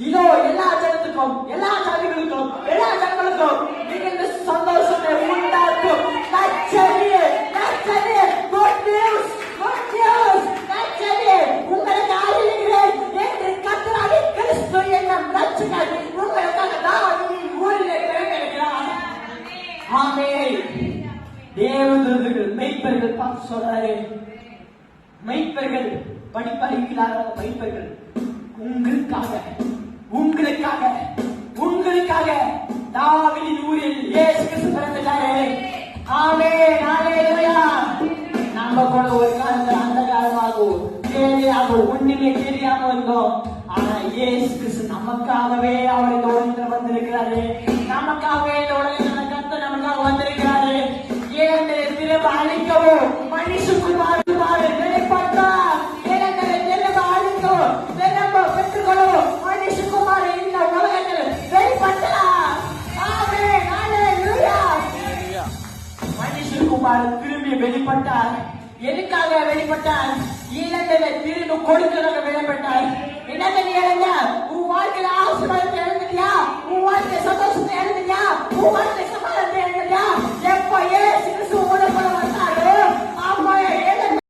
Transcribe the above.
இதோ எல்லா ஜனத்துக்கும், எல்லா ஜாதிகளுக்கும், எல்லா ஜனங்களுக்கும் மிகுந்த சந்தோஷத்தை உண்டாக்கும் நற்செய்தி, நற்செய்தி, good news, good news, நற்செய்தி உங்களுக்கு அறிவிக்கிறேன் என்று கர்த்தராகிய கிறிஸ்து என்னும் இரட்சகர் உங்களுக்காக தாவீதின் ஊரிலே பிறந்திருக்கிறார். ஆமென். தேவதூதர்கள் மெய்ப்பர்கள் பார்த்து சொல்றாரு, மெய்ப்பர்கள் படிப்பறிவில்லாத மெய்ப்பர்கள் உங்களுக்காக உங்களுக்காக உங்களுக்காக தாவீதின் ஊரில் இயேசு கிறிஸ்து பிறந்துட்டாரே. ஆமென், ஹல்லேலூயா. நம்ம கூட ஒரு காலத்துல அந்த காலமாகவும் தெரியாம ஒண்ணுமே தெரியாம இருந்தோம். ஆனா இயேசு கிறிஸ்து நமக்காகவே அவர் இந்த உலகத்துல வந்திருக்கிறாரு. நமக்காகவே இந்த உலகத்துல கர்த்தர் நமக்காக வந்திருக்கிறாரு. ஏன் திரும்ப அழிக்கவும் மனுஷகுமார் வெளிப்பட்டார். ஏனென்றால் திரும்ப அழிக்கவும் திரும்ப பெற்றுக்கொள்ளவும் மனுஷகுமார் இந்த உலகத்தில் வெளிப்பட்டார். ஆமென், ஹல்லேலூயா. மனுஷகுமார் திரும்பி வெளிப்பட்டார். எதுக்காக வெளிப்பட்டார்? இழந்ததை திரும்ப கொடுக்கிறதாக வெளிப்பட்டார். என்னத்தை நீ இழந்த? உன் வாழ்க்கையில ஆசீர்வாதத்தை இழந்துட்டியா? உன் வாழ்க்கை சந்தோஷத்தை இழந்துட்டியா? உன் வாழ்க்கை